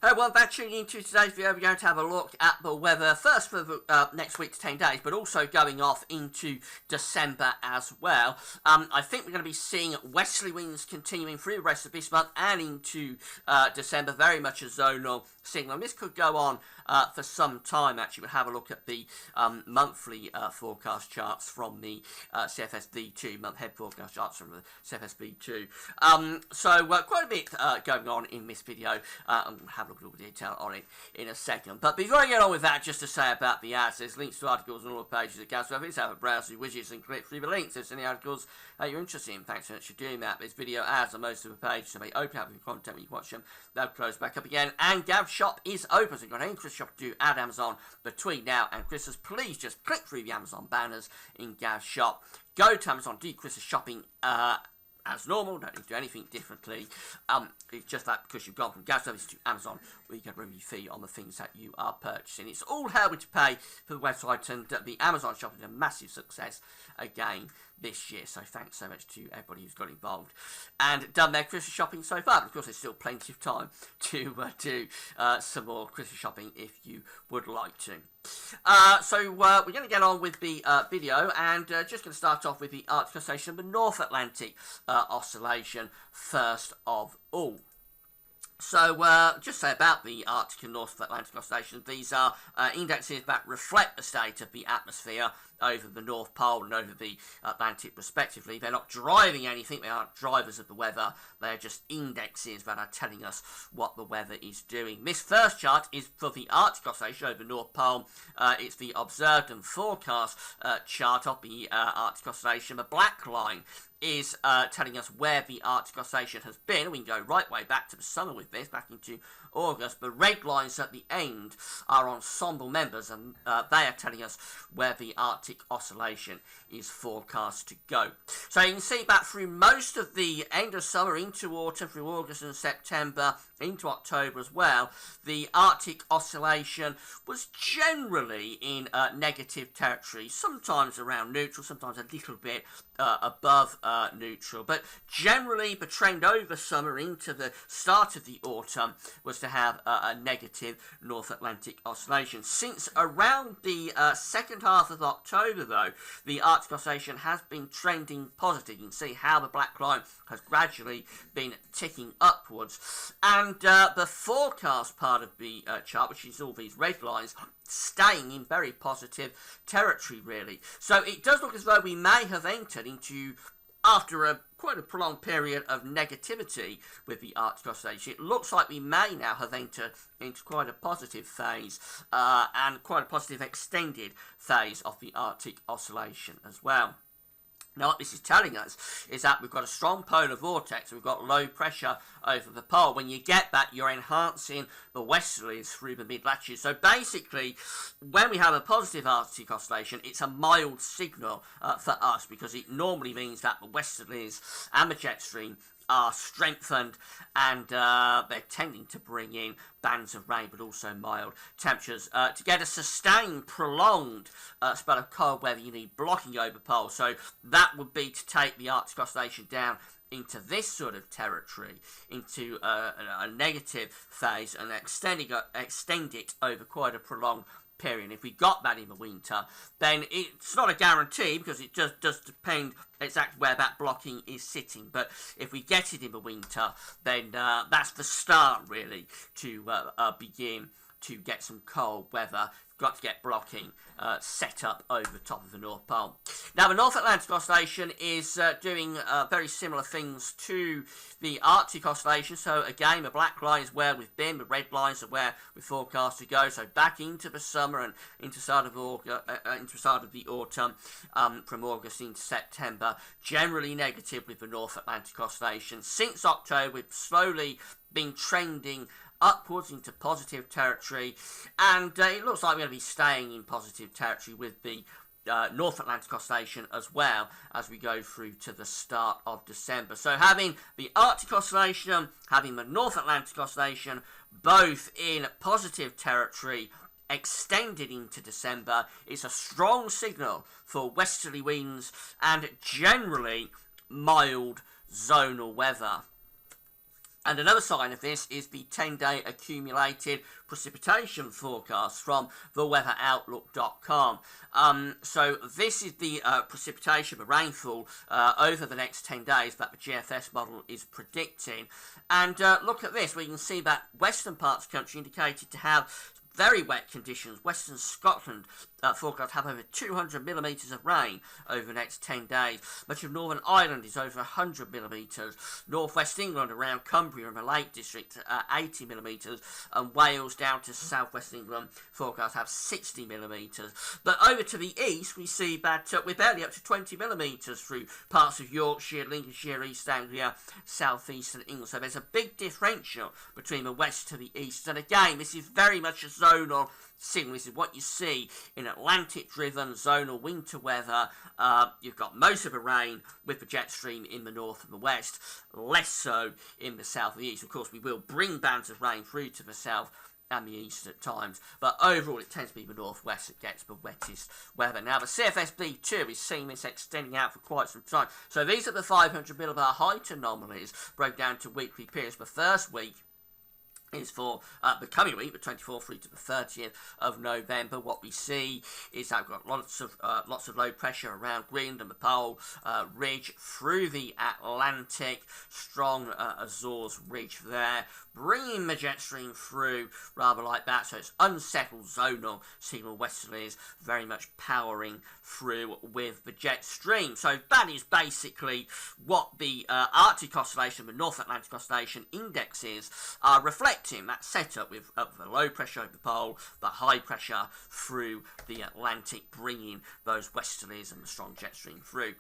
Hey, well, back tuning into today's video, we're going to have a look at the weather, first for the next week to 10 days, but also going off into December as well. I think we're going to be seeing westerly winds continuing through the rest of this month and into December, very much a zonal signal. And this could go on for some time, actually. We'll have a look at the monthly forecast charts from the CFSV2, month-head forecast charts from the CFSV2. So quite a bit going on in this video. I'm going to have a look at all the detail on it in a second. But before I get on with that, just to say about the ads, there's links to articles on all the pages at Gas. So please have a browse through widgets and click through the links. If there's any articles you're interested in, thanks so much for doing that. There's video ads on most of the pages, so they open up with content when you watch them. They'll close back up again. And Gav Shop is open, so you've got any Christmas shop to do at Amazon between now and Christmas. Please just click through the Amazon banners in Gav Shop. Go to Amazon, do Christmas shopping as normal, don't need to do anything differently. It's just that because you've gone from Gas Service to Amazon, we get a review fee on the things that you are purchasing. It's all helping to pay for the website, and the Amazon shopping is a massive success again this year. So thanks so much to everybody who's got involved and done their Christmas shopping so far. But of course, there's still plenty of time to do some more Christmas shopping if you would like to. So we're going to get on with the video, and just going to start off with the Arctic Oscillation of the North Atlantic Oscillation first of all. So just say about the Arctic and North Atlantic Oscillations, these are indexes that reflect the state of the atmosphere over the North Pole and over the Atlantic respectively. They're not driving anything, they aren't drivers of the weather, they're just indexes that are telling us what the weather is doing. This first chart is for the Arctic Oscillation over the North Pole. It's the observed and forecast chart of the Arctic Oscillation. The black line is telling us where the Arctic Oscillation has been. We can go right way back to the summer with this, back into August. The red lines at the end are ensemble members, and they are telling us where the Arctic Oscillation is forecast to go. So you can see back through most of the end of summer into autumn, through August and September, into October as well, the Arctic Oscillation was generally in negative territory, sometimes around neutral, sometimes a little bit above neutral, but generally the trend over summer into the start of the autumn was to have a negative North Atlantic Oscillation. Since around the second half of October, though, the Arctic Oscillation has been trending positive. You can see how the black line has gradually been ticking upwards, and the forecast part of the chart, which is all these red lines, staying in very positive territory, really. So it does look as though we may have entered into, after quite a prolonged period of negativity with the Arctic Oscillation, it looks like we may now have entered into quite a positive phase and quite a positive extended phase of the Arctic Oscillation as well. Now, what this is telling us is that we've got a strong polar vortex, we've got low pressure over the pole. When you get that, you're enhancing the westerlies through the mid-latitude. So basically, when we have a positive Arctic Oscillation, it's a mild signal for us, because it normally means that the westerlies and the jet stream are strengthened, and they're tending to bring in bands of rain, but also mild temperatures. To get a sustained, prolonged spell of cold weather, you need blocking over poles. So that would be to take the Arctic Oscillation down into this sort of territory, into a negative phase, and extend it over quite a prolonged period. If we got that in the winter, then it's not a guarantee, because it just does depend exactly where that blocking is sitting. But if we get it in the winter, then that's the start, really, to begin to get some cold weather. Got to get blocking set up over the top of the North Pole. Now, the North Atlantic Oscillation is doing very similar things to the Arctic Oscillation. So again, the black line is where we've been, the red lines are where we're forecast to go. So back into the summer and into start of the autumn, from August into September, generally negative with the North Atlantic Oscillation. Since October, we've slowly been trending upwards into positive territory, and it looks like we're going to be staying in positive territory with the North Atlantic Oscillation as well as we go through to the start of December. So having the Arctic Oscillation, having the North Atlantic Oscillation, both in positive territory extended into December, is a strong signal for westerly winds and generally mild zonal weather. And another sign of this is the 10-day accumulated precipitation forecast from theweatheroutlook.com. So this is the precipitation, the rainfall over the next 10 days that the GFS model is predicting. And look at this, we can see that western parts of the country indicated to have very wet conditions. Western Scotland forecast have over 200 millimetres of rain over the next 10 days. Much of Northern Ireland is over 100 millimetres. North West England around Cumbria and the Lake District 80 millimetres. And Wales down to South West England forecast have 60 millimetres. But over to the east we see that we're barely up to 20 millimetres through parts of Yorkshire, Lincolnshire, East Anglia, South Eastern England. So there's a big differential between the west to the east. And again, this is very much a zonal signal. This is what you see in Atlantic-driven zonal winter weather. You've got most of the rain with the jet stream in the north and the west, less so in the south and the east. Of course, we will bring bands of rain through to the south and the east at times, but overall it tends to be the northwest that gets the wettest weather. Now the CFS-B2 is seeing this extending out for quite some time. So these are the 500 millibar height anomalies, broke down to weekly periods. The first week is for the coming week, the 24th through to the 30th of November. What we see is that we've got lots of low pressure around Greenland and the Pole Ridge through the Atlantic, strong Azores Ridge there, bringing the jet stream through rather like that. So it's unsettled zonal signal westerlies, very much powering through with the jet stream. So that is basically what the Arctic Oscillation, the North Atlantic Oscillation indexes are reflecting. That setup with the low pressure over the pole, the high pressure through the Atlantic, bringing those westerlies and the strong jet stream through.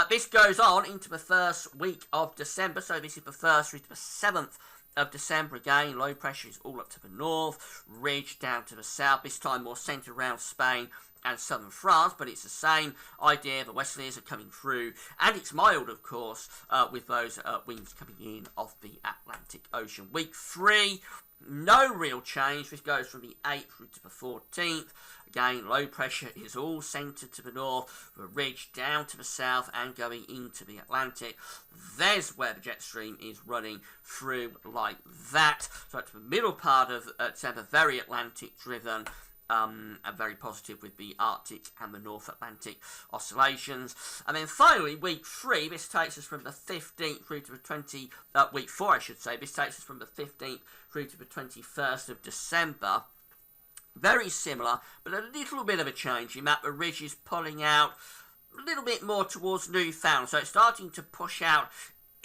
This goes on into the first week of December, so this is the 1st through to the 7th of December. Again, low pressure is all up to the north, ridge down to the south, this time more centred around Spain and southern France, but it's the same idea. The westerlies are coming through, and it's mild, of course, with those winds coming in off the Atlantic Ocean. Week 3, no real change. This goes from the 8th through to the 14th. Again, low pressure is all centred to the north, the ridge down to the south and going into the Atlantic. There's where the jet stream is running through like that. So it's the middle part of December, very Atlantic driven. And very positive with the Arctic and the North Atlantic oscillations. And then finally, week 3, this takes us from the 15th through to the week 4 I should say, this takes us from the 15th through to the 21st of December. Very similar, but a little bit of a change in that the ridge is pulling out a little bit more towards Newfoundland, so it's starting to push out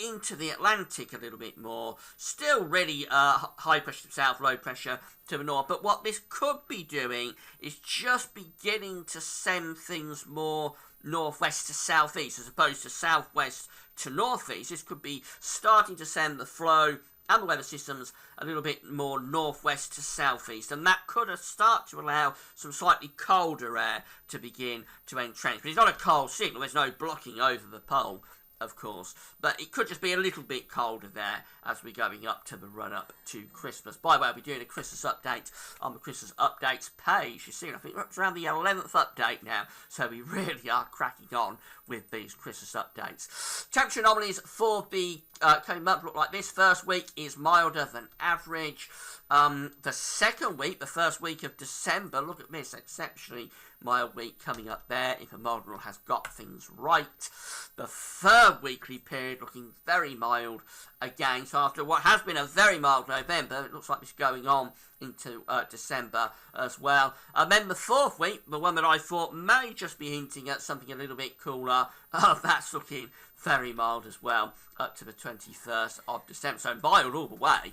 into the Atlantic a little bit more. Still really high pressure to the south, low pressure to the north. But what this could be doing is just beginning to send things more northwest to southeast as opposed to southwest to northeast. This could be starting to send the flow and the weather systems a little bit more northwest to southeast, and that could start to allow some slightly colder air to begin to entrench. But it's not a cold signal, there's no blocking over the pole, of course, but it could just be a little bit colder there as we're going up to the run-up to Christmas. By the way, I'll be doing a Christmas update on the Christmas updates page. You see, I think it's around the 11th update now, so we really are cracking on with these Christmas updates. Temperature anomalies for the coming month look like this. First week is milder than average. The second week, the first week of December, look at this, exceptionally mild week coming up there if a model has got things right. The third weekly period looking very mild again. So after what has been a very mild November, it looks like it's going on into December as well. And then the fourth week, the one that I thought may just be hinting at something a little bit cooler, that's looking very mild as well, up to the 21st of December. So mild all the way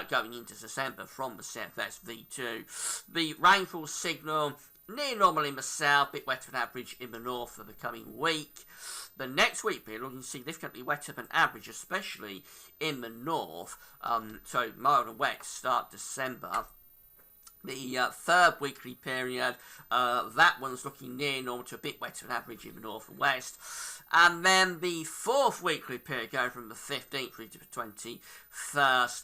going into December from the CFS V2. The rainfall signal near normal in the south, bit wetter than average in the north for the coming week. The next week period looking significantly wetter than average, especially in the north. So mild and wet start December. The third weekly period, that one's looking near normal to a bit wetter than average in the north and west. And then the fourth weekly period, going from the 15th through to the 21st,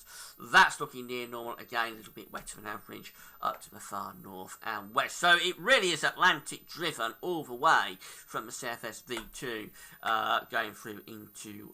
that's looking near normal, again a little bit wetter than average up to the far north and west. So it really is Atlantic driven all the way from the CFS V2 going through into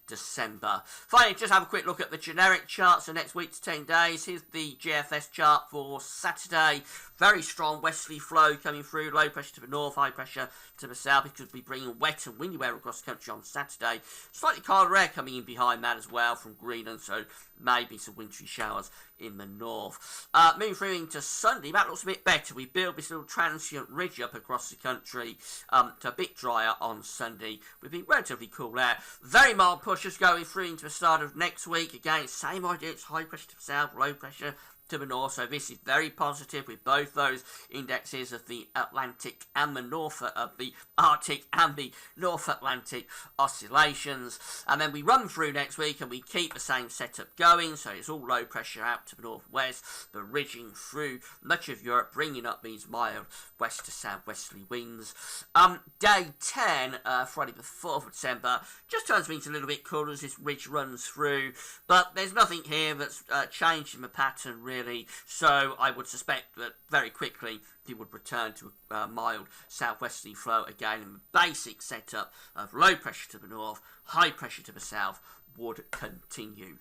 December. Finally, just have a quick look at the generic charts for next week's 10 days. Here's the GFS chart for Saturday. Very strong westerly flow coming through, low pressure to the north, high pressure to the south. It could be bringing wet and windy weather across the country on Saturday. Slightly colder air coming in behind that as well from Greenland, so maybe some wintry showers in the north. Moving through into Sunday, that looks a bit better. We build this little transient ridge up across the country to a bit drier on Sunday. We've been relatively cool air. Very mild pushes going through into the start of next week. Again, same idea, it's high pressure to the south, low pressure to the north, so this is very positive with both those indexes of the Atlantic and the North, of the Arctic and the North Atlantic oscillations. And then we run through next week and we keep the same setup going, so it's all low pressure out to the northwest, but ridging through much of Europe, bringing up these mild west to southwesterly winds. Day 10, Friday the 4th of December, just turns things a little bit cooler as this ridge runs through, but there's nothing here that's changing the pattern really. So I would suspect that very quickly it would return to a mild southwesterly flow again, and the basic setup of low pressure to the north, high pressure to the south would continue.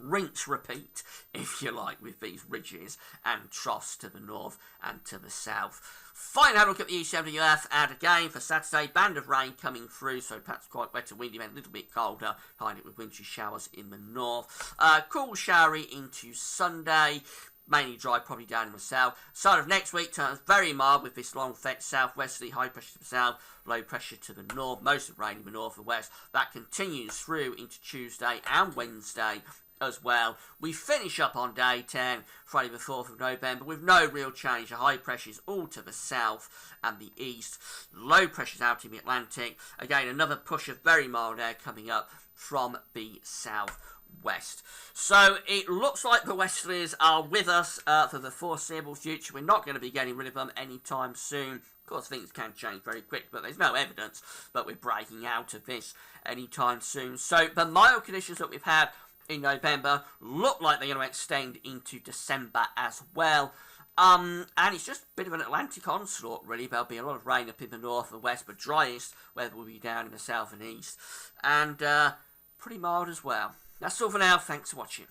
Rinse, repeat, if you like, with these ridges and troughs to the north and to the south. Finally, have a look at the ECWF, and again for Saturday, band of rain coming through, so perhaps quite wet and windy, then a little bit colder, behind it with wintry showers in the north. Cool, showery into Sunday, mainly dry, probably down in the south. Start of next week turns very mild with this long fetch southwesterly, high pressure to the south, low pressure to the north, most of the rain in the north and west. That continues through into Tuesday and Wednesday as well. We finish up on day 10, Friday the 4th of November, with no real change. The high pressure is all to the south and the east. Low pressures out in the Atlantic. Again, another push of very mild air coming up from the southwest. So it looks like the westerlies are with us for the foreseeable future. We're not going to be getting rid of them anytime soon. Of course, things can change very quick, but there's no evidence that we're breaking out of this anytime soon. So the mild conditions that we've had in November look like they're going to extend into December as well. And it's just a bit of an Atlantic onslaught, really. There'll be a lot of rain up in the north and west, but driest weather will be down in the south and east. And pretty mild as well. That's all for now. Thanks for watching.